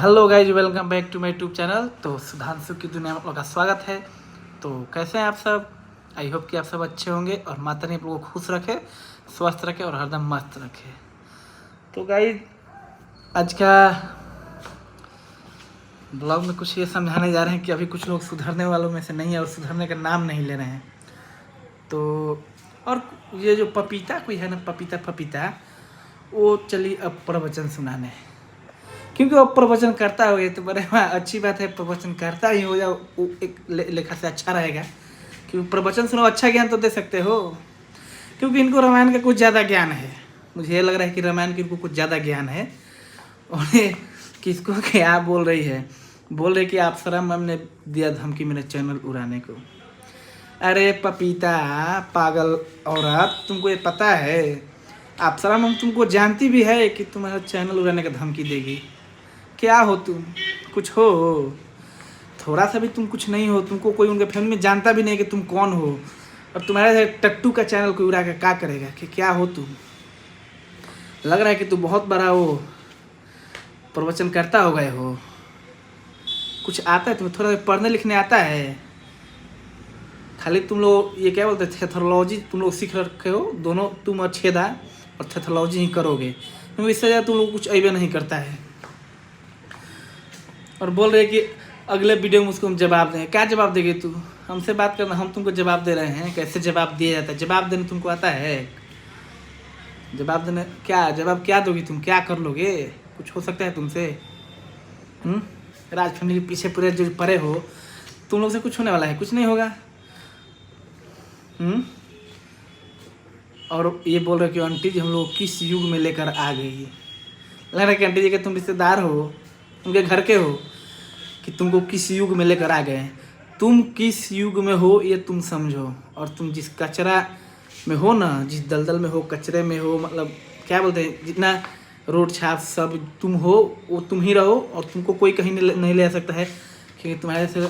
Hello guys, welcome back to my YouTube channel. तो सुधांशु की दुनिया में आप लोग का स्वागत है। तो कैसे हैं आप सब? आई होप कि आप सब अच्छे होंगे और माता ने आप लोगों को खुश रखे, स्वस्थ रखे और हरदम मस्त रखे। तो गाइज, आज का ब्लॉग में कुछ ये समझाने जा रहे हैं कि अभी कुछ लोग सुधरने वालों में से नहीं है और सुधरने का नाम नहीं ले रहे हैं। तो और ये जो पपीता कोई है ना, पपीता वो चली अब प्रवचन सुनाने, क्योंकि वो प्रवचन करता हो ये तो बड़े अच्छी बात है। प्रवचन करता ही हो जाओ, वो एक लेखा से अच्छा रहेगा, क्योंकि प्रवचन सुनो, अच्छा ज्ञान तो दे सकते हो। क्योंकि इनको रामायण का कुछ ज़्यादा ज्ञान है। मुझे ये लग रहा है कि रामायण की इनको कुछ ज़्यादा ज्ञान है। और ये किसको क्या बोल रही है? बोल रही कि अप्सरा मैम ने दिया धमकी मेरे चैनल उड़ाने को। अरे पपीता पागल औरत, तुमको ये पता है अप्सरा मैम तुमको जानती भी है कि तुम्हारा चैनल उड़ाने का धमकी देगी? क्या हो तुम? कुछ हो? थोड़ा सा भी तुम कुछ नहीं हो। तुमको कोई उनके फैमिली में जानता भी नहीं कि तुम कौन हो, और तुम्हारे टट्टू का चैनल कोई उड़ा के क्या करेगा? कि क्या हो तुम? लग रहा है कि तुम बहुत बड़ा वो प्रवचन करता हो गए हो। कुछ आता है तुम्हें? थोड़ा पढ़ने लिखने आता है? खाली तुम लोग ये क्या बोलते हैं, थेथोलॉजी तुम लोग सीख रखे हो दोनों, तुम और छेदा, और थेथोलॉजी ही करोगे, क्योंकि इससे ज़्यादा तुम लोग कुछ अइबे नहीं करता है। और बोल रहे कि अगले वीडियो में उसको हम जवाब दें। क्या जवाब देंगे तू? हमसे बात करना, हम तुमको जवाब दे रहे हैं। कैसे जवाब दिया जाता है? जवाब देने तुमको आता है? जवाब देने क्या, जवाब क्या दोगी तुम? क्या कर लोगे? कुछ हो सकता है तुमसे? राज फैमिली के पीछे पूरे जो पड़े हो, तुम लोग से कुछ होने वाला है? कुछ नहीं होगा। और ये बोल रहे कि आंटी जी हम लोग किस युग में लेकर आ गई। लग रहा है कि आंटी जी के तुम रिश्तेदार हो, उनके घर के हो, कि तुमको किस युग में लेकर आ गए। तुम किस युग में हो ये तुम समझो। और तुम जिस कचरा में हो ना, जिस दलदल में हो, कचरे में हो, मतलब क्या बोलते हैं, जितना रोड छाप सब तुम हो, वो तुम ही रहो। और तुमको कोई कहीं नहीं ले आ सकता है, क्योंकि तुम्हारे से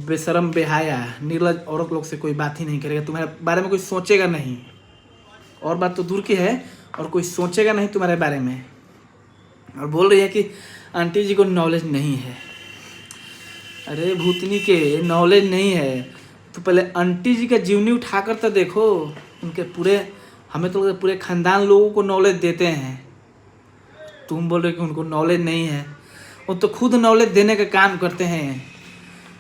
बेशरम बेहाया निर्लज औरत लोग से कोई बात ही नहीं करेगा। तुम्हारे बारे में कोई सोचेगा नहीं। और बात तो दूर की है, और कोई सोचेगा नहीं तुम्हारे बारे में। और बोल रही है कि आंटी जी को नॉलेज नहीं है। अरे भूतनी के नॉलेज नहीं है तो पहले आंटी जी का जीवनी उठाकर तो देखो। उनके पूरे, हमें तो पूरे खानदान लोगों को नॉलेज देते हैं। तुम बोल रहे कि उनको नॉलेज नहीं है। वो तो खुद नॉलेज देने का काम करते हैं।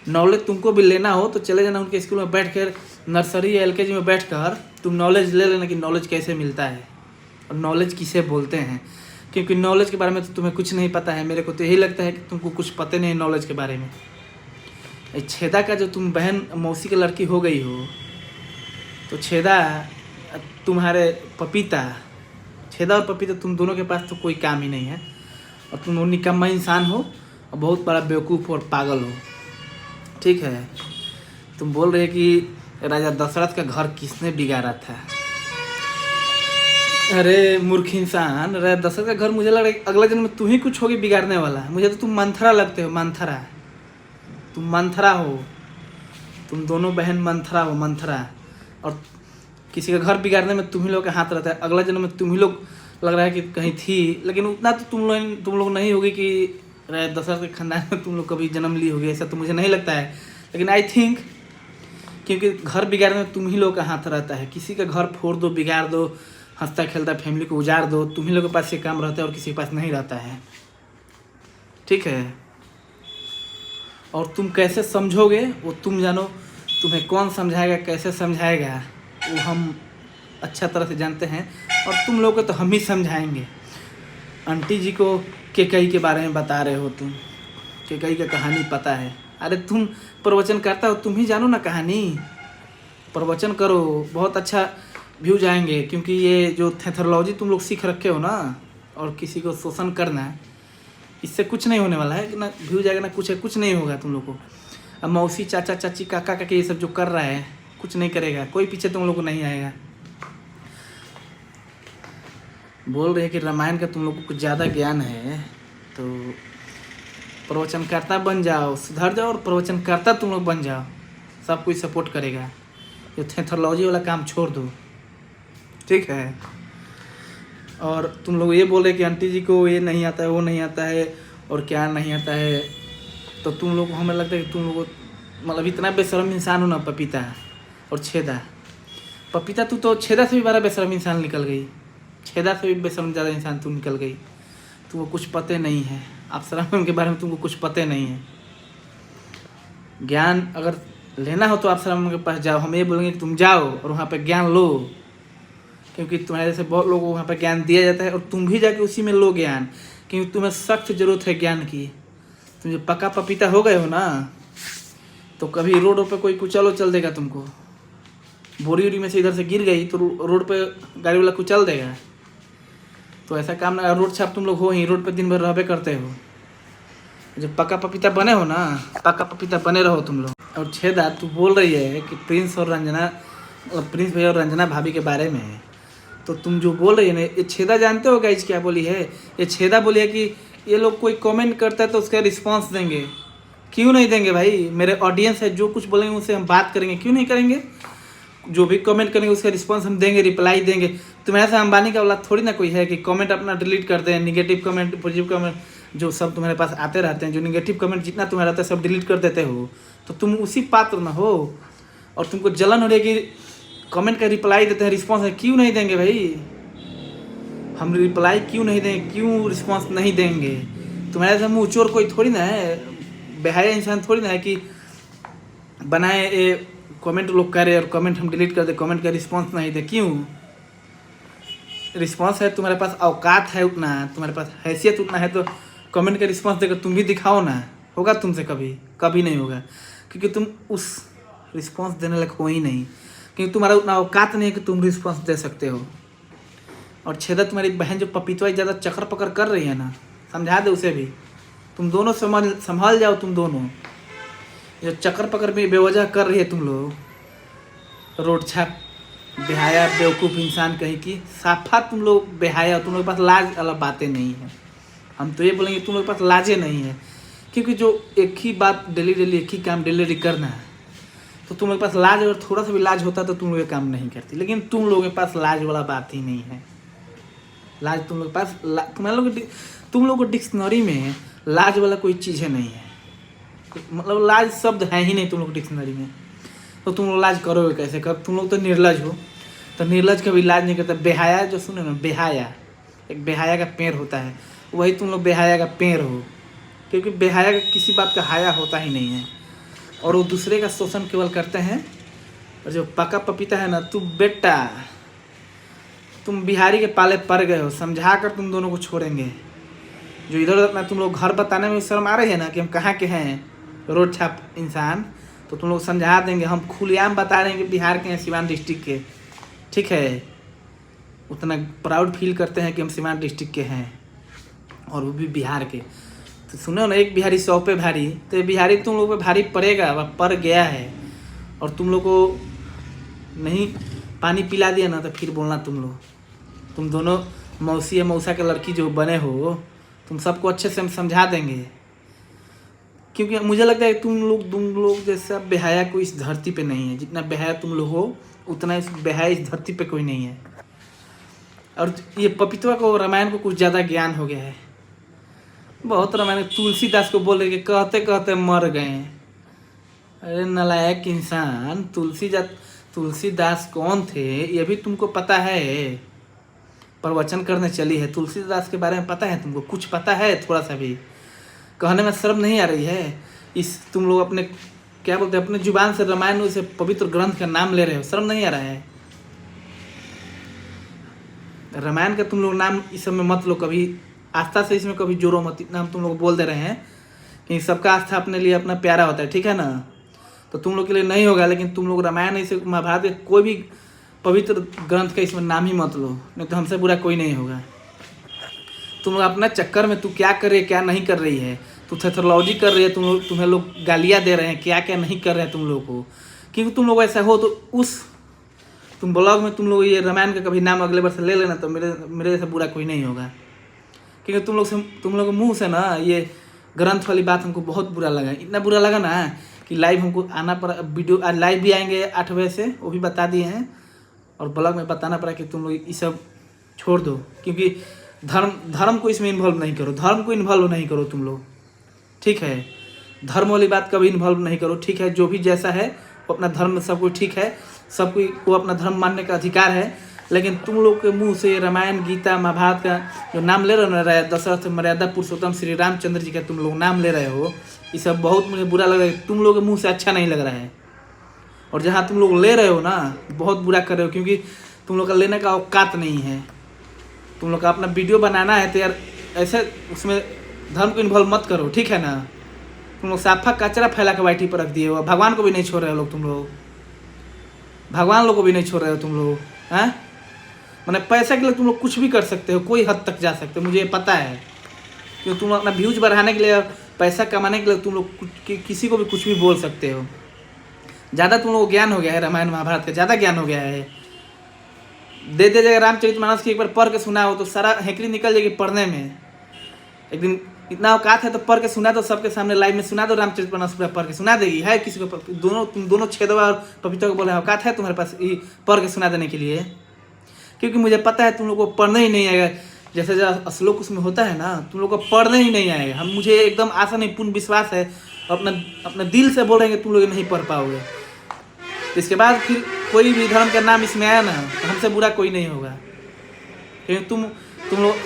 नॉलेज तुमको भी लेना हो तो चले जाना उनके स्कूल में बैठ कर, नर्सरी या एलकेजी में बैठ कर तुम नॉलेज ले लेना कि नॉलेज कैसे मिलता है और नॉलेज किसे बोलते हैं। क्योंकि नॉलेज के बारे में तो तुम्हें कुछ नहीं पता है। मेरे को तो यही लगता है कि तुमको कुछ पता नहीं है नॉलेज के बारे में। छेदा का जो तुम बहन मौसी की लड़की हो गई हो, तो छेदा तुम्हारे पपीता, छेदा और पपीता तुम दोनों के पास तो कोई काम ही नहीं है। और तुम निकम्मा इंसान हो और बहुत बड़ा बेवकूफ़ और पागल हो। ठीक है? तुम बोल रहे कि राजा दशरथ का घर किसने बिगाड़ा था? अरे मूर्ख इंसान, राजा दशरथ का घर मुझे लग रहा है अगला जन्म में तू ही कुछ होगी बिगाड़ने वाला। मुझे तो तुम मंथरा लगते हो, मंथरा। तुम मंथरा हो, तुम दोनों बहन मंथरा हो, मंथरा। और किसी का घर बिगाड़ने में तुम ही लोग का हाथ रहता है। अगला जन्म में तुम ही लोग लग रहा है कि कहीं थी, लेकिन उतना तो तुम लोग नहीं होगी कि दशरथ के खानदान में तुम लोग कभी जन्म ली होगी। ऐसा तो मुझे नहीं लगता है, लेकिन आई थिंक, क्योंकि घर बिगाड़ने में तुम ही लोग का हाथ रहता है। किसी का घर फोड़ दो, बिगाड़ दो, हंसता खेलता फैमिली को उजाड़ दो, तुम ही लोग के पास ये काम रहता है और किसी के पास नहीं रहता है। ठीक है? और तुम कैसे समझोगे वो तुम जानो। तुम्हें कौन समझाएगा, कैसे समझाएगा, वो हम अच्छा तरह से जानते हैं। और तुम लोगों को तो हम ही समझाएंगे। आंटी जी को केकई के बारे में बता रहे हो तुम। केकई का कहानी पता है? अरे तुम प्रवचन करता हो, तुम ही जानो ना कहानी। प्रवचन करो, बहुत अच्छा व्यू जाएंगे। क्योंकि ये जो थेथोलॉजी तुम लोग सीख रखे हो ना, और किसी को शोषण करना, इससे कुछ नहीं होने वाला है कि ना व्यू जाएगा ना कुछ नहीं होगा तुम लोग को। अब मौसी चाचा चाची काका काके ये सब जो कर रहा है, कुछ नहीं करेगा कोई, पीछे तुम लोग को नहीं आएगा। बोल रहे हैं कि रामायण का तुम लोग को कुछ ज़्यादा ज्ञान है, तो प्रवचनकर्ता बन जाओ, सुधर जाओ और प्रवचनकर्ता तुम लोग बन जाओ। सब कुछ सपोर्ट करेगा। ये थेथोलॉजी वाला काम छोड़ दो। ठीक है? और तुम लोग ये बोल रहे कि आंटी जी को ये नहीं आता है, वो नहीं आता है, और क्या नहीं आता है, तो तुम लोग को हमें लगता है कि तुम लोग मतलब इतना बेशर्म इंसान हो ना पपीता और छेदा। पपीता तू तो छेदा से भी बड़ा बेशर्म इंसान निकल गई, छेदा से भी बेशर्म ज़्यादा इंसान तू निकल गई। तुमको कुछ पते नहीं है, अप्सरा मैम के बारे में तुमको कुछ पते नहीं है। ज्ञान अगर लेना हो तो अप्सरा मैम के पास जाओ, हम ये बोलेंगे कि तुम जाओ और वहाँ पे ज्ञान लो, क्योंकि तुम्हारे जैसे बहुत लोगों को वहाँ पे ज्ञान दिया जाता है और तुम भी जाके उसी में लो ज्ञान, क्योंकि तुम्हें सख्त ज़रूरत है ज्ञान की। तुम जो पका पपीता हो गए हो ना, तो कभी रोड पे कोई कुचल उचल देगा तुमको, बोरी उरी में से इधर से गिर गई तो रोड पे गाड़ी वाला कुचल देगा। तो ऐसा काम ना, रोड छाप तुम लोग हो ही, रोड पे दिन भर रहबे करते हो। जब पका पपीता बने हो ना, पका पपीता बने रहो तुम लोग। और छेदा तू बोल रही है कि प्रिंस और रंजना, प्रिंस भैया और रंजना भाभी के बारे में, तो तुम जो बोल रही है ना, ये छेदा जानते हो गाइस क्या बोली है? ये छेदा बोली है कि ये लोग कोई कमेंट करता है तो उसका रिस्पांस देंगे। क्यों नहीं देंगे भाई? मेरे ऑडियंस है, जो कुछ बोलेंगे उससे हम बात करेंगे, क्यों नहीं करेंगे? जो भी कमेंट करेंगे उसका रिस्पांस हम देंगे, रिप्लाई देंगे। तुम्हारे से अंबानी का वाला थोड़ी ना कोई है कि कमेंट अपना डिलीट कर दें, निगेटिव कमेंट पॉजिटिव कमेंट जो सब तुम्हारे पास आते रहते हैं, जो निगेटिव कमेंट जितना तुम्हारा रहता है सब डिलीट कर देते हो, तो तुम उसी पात्र ना हो। और तुमको जलन हो रही है कि कमेंट का रिप्लाई देते हैं, रिस्पॉन्स है, क्यों नहीं देंगे भाई? हम रिप्लाई क्यों नहीं देंगे, क्यों रिस्पॉन्स नहीं देंगे? तुम्हारे से मुँह चोर कोई थोड़ी ना है, बेहाया इंसान थोड़ी ना है कि बनाए ये कमेंट लोग करे और कमेंट हम डिलीट कर दे, कमेंट का रिस्पांस नहीं दे। क्यों? रिस्पांस है, तुम्हारे पास औकात है उतना, तुम्हारे पास हैसियत उतना है, तो कमेंट का रिस्पांस देकर तुम भी दिखाओ ना। होगा तुमसे कभी? कभी नहीं होगा, क्योंकि तुम उस रिस्पांस देने लायक हो ही नहीं, क्योंकि तुम्हारा उतना औकात नहीं है कि तुम रिस्पांस दे सकते हो। और छेदा तुम्हारी बहन जो पपीतवा ज़्यादा चक्कर पकड़ कर रही है ना, समझा दे उसे भी। तुम दोनों संभाल जाओ, तुम दोनों जो चक्कर पकड़ में बेवजह कर रही है तुम लोग, रोड छाप बेहाया बेवकूफ़ इंसान कहीं की, साफा तुम लोग बेहाया, तुम लोग के पास लाज वाला बातें नहीं है। हम तो ये बोलेंगे तुम लोग के पास लाजें नहीं है, क्योंकि जो एक ही बात डेली डेली एक ही काम डेली डेली करना है, तो तुम लोग के पास लाज, अगर थोड़ा सा भी लाज होता तो तुम लोग ये काम नहीं करती। लेकिन तुम लोगों के पास लाज वाला बात ही नहीं है। लाज तुम लोग के पास, तुम लोग को डिक्शनरी में लाज वाला कोई चीज़ है नहीं है, मतलब लाज शब्द है ही नहीं तुम लोग डिक्शनरी में। तो तुम लोग लाज करोगे कैसे? कब तुम लोग तो निर्लज हो, तो निर्लज कभी लाज नहीं करता। बेहाया जो सुने ना, बेहाया, एक बेहाया का पेड़ होता है, वही तुम लोग बेहाया का पेड़ हो, क्योंकि बेहाया का किसी बात का हाया होता ही नहीं है, और वो दूसरे का शोषण केवल करते हैं। और जो पका पपीता है ना, तू बेटा, तुम बिहारी के पाले पड़ गए हो, समझा कर तुम दोनों को छोड़ेंगे। जो इधर उधर तुम लोग घर बताने में शर्म आ रही है ना कि हम कहाँ के हैं, रोड छाप इंसान, तो तुम लोग समझा देंगे। हम खुलेआम बता रहे हैं कि बिहार के हैं, सिवान डिस्ट्रिक्ट के, ठीक है? उतना प्राउड फील करते हैं कि हम सिवान डिस्ट्रिक्ट के हैं, और वो भी बिहार के। तो सुनो ना, एक बिहारी 100 पे भारी, तो बिहारी तुम लोग पे भारी पड़ेगा, वह पड़ गया है। और तुम लोग को नहीं पानी पिला दिया ना, तो फिर बोलना तुम दोनों मौसी या मौसा के लड़की जो बने हो, तुम सबको अच्छे से हम समझा देंगे। क्योंकि मुझे लगता है तुम लोग जैसा बेहाया कोई इस धरती पे नहीं है। जितना बेहाया तुम लोग हो, उतना इस बेहाया इस धरती पे कोई नहीं है। और ये पपीतवा को, रामायण को कुछ ज़्यादा ज्ञान हो गया है, बहुत रामायण। तुलसीदास को बोल रहे कि कहते कहते मर गए। अरे नालायक इंसान, तुलसीदास कौन थे ये भी तुमको पता है? प्रवचन करने चली है, तुलसीदास के बारे में पता है तुमको? कुछ पता है? थोड़ा सा भी कहने में शर्म नहीं आ रही है? इस तुम लोग अपने क्या बोलते हैं, अपने जुबान से रामायण से पवित्र ग्रंथ का नाम ले रहे हो, शर्म नहीं आ रहा है? रामायण का तुम लोग नाम इस समय मत लो कभी, आस्था से इसमें कभी जोड़ो मत। इतना हम तुम लोग बोल दे रहे हैं कि सबका आस्था अपने लिए अपना प्यारा होता है, ठीक है ना? तो तुम लोग के लिए नहीं होगा, लेकिन तुम लोग रामायण इसे महाभारत के कोई भी पवित्र ग्रंथ का इसमें नाम ही मत लो, नहीं तो हमसे बुरा कोई नहीं होगा। तुम लोग अपना चक्कर में तू क्या कर रही है क्या नहीं कर रही है, तू थेथोलॉजी कर रही है, तुम्हें लोग गालियाँ दे रहे हैं, क्या क्या नहीं कर रहे हैं तुम लोग को। क्योंकि तुम लोग ऐसा हो तो तुम ब्लॉग में तुम लोग ये रामायण का कभी नाम अगले वर्ष ले लेना, तो मेरे जैसा बुरा कोई नहीं होगा। क्योंकि तुम लोग मुँह से ना ये ग्रंथ वाली बात हमको बहुत बुरा लगा, इतना बुरा लगा ना कि लाइव हमको आना पड़ा। वीडियो आज लाइव भी आएंगे 8 बजे से, वो भी बता दिए हैं, और ब्लॉग में बताना पड़ा कि तुम लोग ये सब छोड़ दो। क्योंकि धर्म धर्म को इसमें इन्वॉल्व नहीं करो, धर्म को इन्वॉल्व नहीं करो तुम लोग, ठीक है। धर्म वाली बात कभी इन्वॉल्व नहीं करो, ठीक है। जो भी जैसा है वो अपना धर्म, सब कुछ ठीक है, सब को अपना धर्म मानने का अधिकार है। लेकिन तुम लोग के मुंह से रामायण गीता महाभारत का जो नाम ले रहे हो, दशरथ मर्यादा पुरुषोत्तम श्री रामचंद्र जी का तुम लोग नाम ले रहे हो, ये सब बहुत मुझे बुरा लग रहा है। तुम लोग के मुंह से अच्छा नहीं लग रहा है। और जहाँ तुम लोग ले रहे हो ना, बहुत बुरा कर रहे हो, क्योंकि तुम लोग का लेने का औकात नहीं है। तुम लोग का अपना वीडियो बनाना है तो यार ऐसे उसमें धर्म को इन्वॉल्व मत करो, ठीक है ना। तुम लोग साफा कचरा फैला के वाइटी पर रख दिए हो। भगवान को भी नहीं छोड़ रहे हो लोग, तुम लोग भगवान लोग को भी नहीं छोड़ रहे हो तुम लोग, हैं। मैंने पैसा के लिए तुम लोग कुछ भी कर सकते हो, कोई हद तक जा सकते हो, मुझे पता है। क्योंकि तुम लोग अपना व्यूज बढ़ाने के लिए, पैसा कमाने के लिए तुम लोग किसी को भी कुछ भी बोल सकते हो। ज़्यादा तुम लोग को ज्ञान हो गया है, रामायण महाभारत का ज़्यादा ज्ञान हो गया है। दे जगह रामचरितमानस की एक बार पढ़ के सुना हो तो सारा हेकड़ी निकल जाएगी पढ़ने में। एक दिन इतना औकात है तो पढ़ के सुना दो, सबके सामने लाइव में सुना दो, रामचरितमानस पूरा पढ़ के सुना देगी। है किसी को तुम दोनों छेदवा और पपीता को बोले औकात है तुम्हारे पास ये पढ़ के सुना देने के लिए? क्योंकि मुझे पता है तुम लोग को पढ़ने ही नहीं आएगा। जैसे जो श्लोक उसमें होता है ना, तुम लोग को पढ़ने ही नहीं आएगा। मुझे एकदम आशा नहीं, पूर्ण विश्वास है, अपने दिल से बोल रहे हैं कि तुम लोग नहीं पढ़ पाओगे। इसके बाद फिर कोई भी धर्म का नाम इसमें आया ना तो हमसे बुरा कोई नहीं होगा। क्योंकि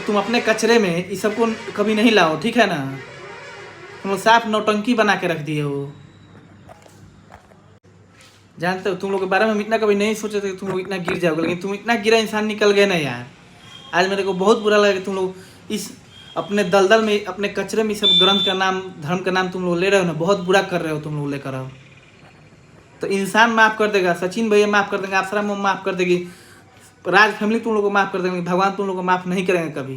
तुम अपने कचरे में इस सबको कभी नहीं लाओ, ठीक है ना। तुम लोग साफ नौटंकी बना के रख दिए हो। जानते हो तुम लोग के बारे में इतना कभी नहीं सोचे थे कि तुम लोग इतना गिर जाओगे, लेकिन तुम इतना गिरा इंसान निकल गए ना यार। आज मेरे को बहुत बुरा लगा कि तुम लोग इस अपने दलदल में, अपने कचरे में सब ग्रंथ का नाम, धर्म का नाम तुम लोग ले रहे हो ना, बहुत बुरा कर रहे हो तुम लोग लेकर आओ। तो इंसान माफ़ कर देगा, सचिन भैया माफ़ कर देंगे, अप्सरा मम माफ़ कर देगी, राज फैमिली तुम लोग को माफ़ कर देंगे, भगवान तुम लोग को माफ़ नहीं करेंगे कभी।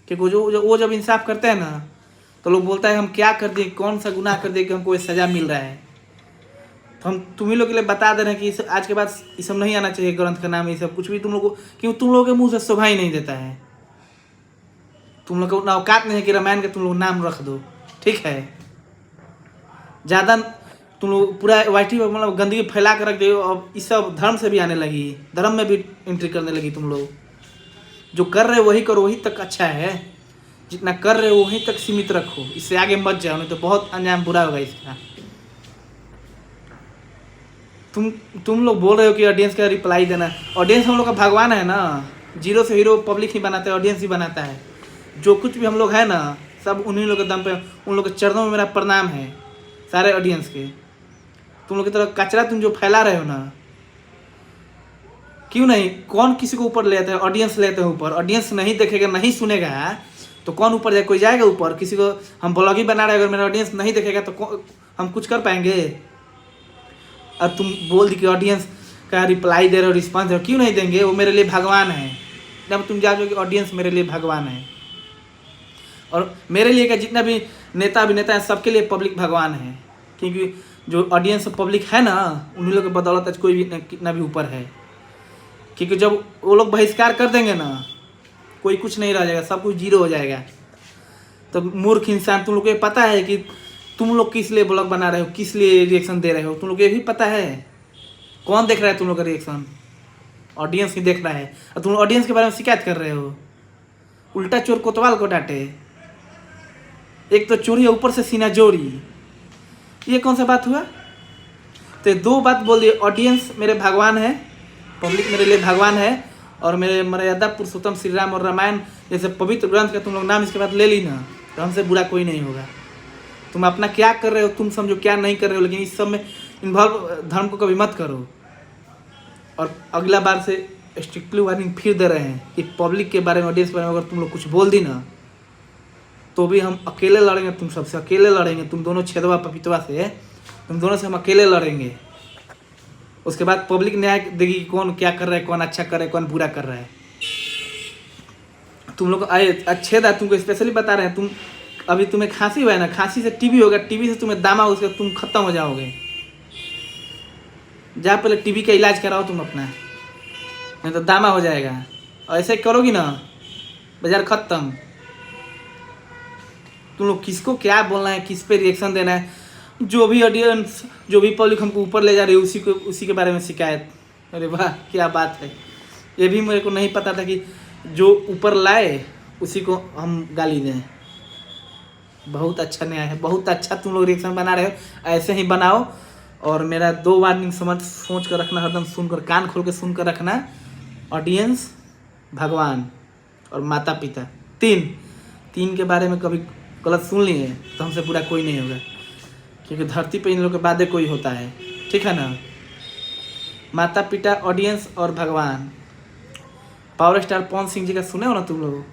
क्योंकि वो जब इंसाफ करते हैं ना तो लोग बोलता है हम क्या कर दिए, कौन सा गुनाह कर दिए कि हमको ये सज़ा मिल रहा है। तो हम तुम्ही लोग के लिए बता दे रहे हैं कि आज के बाद ये सब नहीं आना चाहिए, ग्रंथ का नाम ये सब कुछ भी तुम लोग को, क्योंकि तुम लोगों के मुँह से शोभा ही नहीं देता है। तुम लोग को उतना औकात नहीं है कि रामायण का तुम लोग नाम रख दो, ठीक है। ज़्यादा तुम लोग पूरा वाइटी में मतलब गंदगी फैला कर रख दे। अब इस सब धर्म से भी आने लगी, धर्म में भी एंट्री करने लगी। तुम लोग जो कर रहे हो वही करो, वही तक अच्छा है। जितना कर रहे हो वहीं तक सीमित रखो, इससे आगे मत जाओ, नहीं तो बहुत अंजाम बुरा होगा इसका। तुम लोग बोल रहे हो कि ऑडियंस का रिप्लाई देना। ऑडियंस हम लोग का भगवान है ना, जीरो से हीरो पब्लिक ही बनाता है, ऑडियंस ही बनाता है। जो कुछ भी हम लोग है ना, सब उन्हीं लोग के दम पे, उन लोग के चरणों में मेरा प्रणाम है, सारे ऑडियंस के। तुम लोग की तरह कचरा तुम जो फैला रहे हो ना, क्यों नहीं, कौन किसी को ऊपर लेते हैं? ऑडियंस लेते हैं ऊपर। ऑडियंस नहीं देखेगा, नहीं सुनेगा तो कौन ऊपर जाए? कोई जाएगा ऊपर? किसी को हम ब्लॉग ही बना रहे हैं, अगर मेरा ऑडियंस नहीं देखेगा तो हम कुछ कर पाएंगे? और तुम बोल दी कि ऑडियंस का रिप्लाई दे रहे हो, रिस्पॉन्स दे रहे हो, क्यों नहीं देंगे? वो मेरे लिए भगवान है। जब तुम जाओगे कि ऑडियंस मेरे लिए भगवान है, और मेरे लिए क्या, जितना भी नेता अभिनेता है सबके लिए पब्लिक भगवान है। क्योंकि जो ऑडियंस पब्लिक है ना, उन्हीं लोग की बदौलत आज कोई भी कितना भी ऊपर है। क्योंकि जब वो लोग बहिष्कार कर देंगे ना, कोई कुछ नहीं रह जाएगा, सब कुछ जीरो हो जाएगा। तो मूर्ख इंसान, तुम लोग को ये पता है कि तुम लोग किस लिए ब्लॉग बना रहे हो, किस लिए रिएक्शन दे रहे हो? तुम लोग को ये भी पता है। कौन देख रहा है तुम लोग का रिएक्शन? ऑडियंस ही देख रहा है। और तुम ऑडियंस के बारे में शिकायत कर रहे हो। उल्टा चोर कोतवाल को डांटे। एक तो चोरी है, ऊपर से सीना जोड़ी। ये कौन सा बात हुआ? तो दो बात बोल दिए, ऑडियंस मेरे भगवान है, पब्लिक मेरे लिए भगवान है, और मेरे मर्यादा पुरुषोत्तम श्री राम और रामायण जैसे पवित्र ग्रंथ का तुम लोग नाम इसके बाद ले ली ना, तो हमसे बुरा कोई नहीं होगा। तुम अपना क्या कर रहे हो तुम समझो, क्या नहीं कर रहे हो, लेकिन इस सब में इन्वॉल्व धर्म को कभी मत करो। और अगला बार से स्ट्रिक्टली वार्निंग फिर दे रहे हैं कि पब्लिक के बारे में, ऑडियंस के बारे में अगर तुम लोग कुछ बोल दी ना, तो भी हम अकेले लड़ेंगे, तुम सबसे अकेले लड़ेंगे, तुम दोनों छेदवा पपीतवा से, तुम दोनों से हम अकेले लड़ेंगे। उसके बाद पब्लिक न्याय देगी कि कौन क्या कर रहा है, कौन अच्छा कर रहा है, कौन बुरा कर रहा है। तुम लोग अच्छे था, तुमको स्पेशली बता रहे हैं। तुम अभी तुम्हें खांसी हुआ है ना, खांसी से टीबी होगा, टीबी से तुम्हें दामा, उसके तुम खत्म हो जाओगे। जा पहले टीबी का इलाज कराओ तुम अपना, नहीं तो दामा हो जाएगा। और ऐसे करोगी ना, बाजार खत्म। तुम लोग किसको क्या बोलना है, किस पे रिएक्शन देना है, जो भी ऑडियंस, जो भी पब्लिक हमको ऊपर ले जा रही है, उसी के बारे में शिकायत। अरे वाह, क्या बात है। ये भी मेरे को नहीं पता था कि जो ऊपर लाए उसी को हम गाली दें। बहुत अच्छा न्याय है, बहुत अच्छा तुम लोग रिएक्शन बना रहे हो, ऐसे ही बनाओ। और मेरा 2 वार्निंग सोच कर रखना, हरदम सुनकर, कान खोल के सुनकर रखना। ऑडियंस, भगवान और माता पिता, तीन के बारे में कभी गलत सुन लिए तो हमसे बुरा कोई नहीं होगा, क्योंकि धरती पे इन लोगों के बाद कोई होता है, ठीक है ना। माता पिता, ऑडियंस और भगवान। पावर स्टार पवन सिंह जी का सुने हो ना तुम लोग,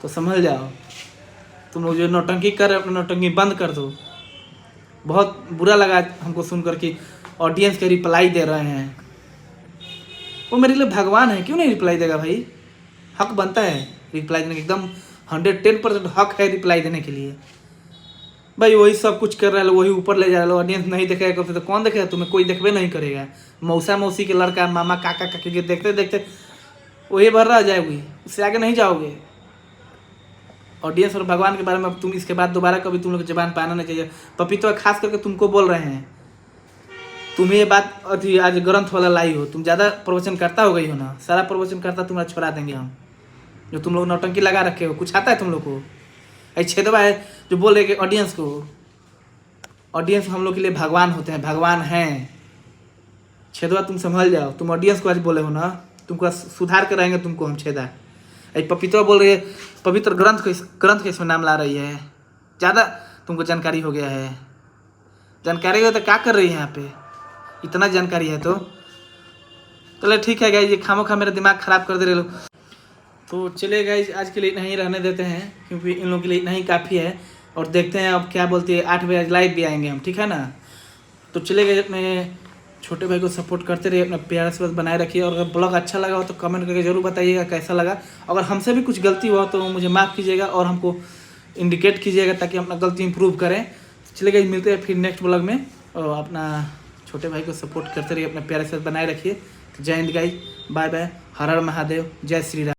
तो समझ जाओ। तुम लोग जो नौटंकी कर रहे हो, अपनी नौटंकी बंद कर दो। बहुत बुरा लगा हमको सुनकर कि ऑडियंस के रिप्लाई दे रहे हैं। वो मेरे लिए भगवान है, क्यों नहीं रिप्लाई देगा भाई? हक बनता है रिप्लाई देने का, एकदम 110% हक है रिप्लाई देने के लिए। भाई वही सब कुछ कर रहे हो, वही ऊपर ले जा रहे हो, ऑडियंस नहीं देखेगा तो कौन देखेगा? तुम्हें कोई देखबे नहीं करेगा। मौसा मौसी के लड़का, मामा काका काकी के देखते देखते वही भर रह जाएगी, उससे आगे नहीं जाओगे। ऑडियंस और भगवान के बारे में तुम इसके बाद दोबारा कभी तुम लोग जबान पाना नहीं चाहिए। पपीतो खास करके तुमको बोल रहे हैं, तुम्हें ये बात अभी आज ग्रंथ वाला लाई हो, तुम ज़्यादा प्रवचन करता हो गई हो ना, सारा प्रवचन करता तुम्हारा छोड़ा देंगे हम। जो तुम लोग नौटंकी लगा रखे हो, कुछ आता है तुम लोग को? ऐसे छेदवा है जो बोल रहे कि ऑडियंस को, ऑडियंस हम लोग के लिए भगवान होते हैं, भगवान हैं। छेदवा तुम संभल जाओ, तुम ऑडियंस को आज बोले हो ना, तुमको सुधार कर रहेंगे तुमको हम छेदा। ऐसे पपीतो बोल रही है, पवित्र ग्रंथ के इसमें नाम ला रही है, ज़्यादा तुमको जानकारी हो गया है। जानकारी हो तो क्या कर रही है यहाँ पे? इतना जानकारी है तो चलो ठीक है गाइज, ये खामोखा मेरा दिमाग ख़राब कर दे रहे लोग। तो चलिए गाइज, आज के लिए इतना ही रहने देते हैं, क्योंकि इन लोगों के लिए इतना ही काफ़ी है। और देखते हैं अब क्या बोलती है, 8 बजे लाइव भी आएंगे हम, ठीक है ना। तो चलिए गाइज, अपने छोटे भाई को सपोर्ट करते रहिए, अपना प्यार से बनाए रखिए। और अगर ब्लॉग अच्छा लगा हो तो कमेंट करके जरूर बताइएगा कैसा लगा। अगर हमसे भी कुछ गलती हुआ तो मुझे माफ़ कीजिएगा और हमको इंडिकेट कीजिएगा, ताकि अपना गलती इंप्रूव करें। चलिए गाइज, मिलते हैं फिर नेक्स्ट ब्लॉग में। और अपना छोटे भाई को सपोर्ट करते रहिए, अपना प्यार से बनाए रखिए। जय हिंद गाइज, बाय बाय, हर हर महादेव, जय श्री राम।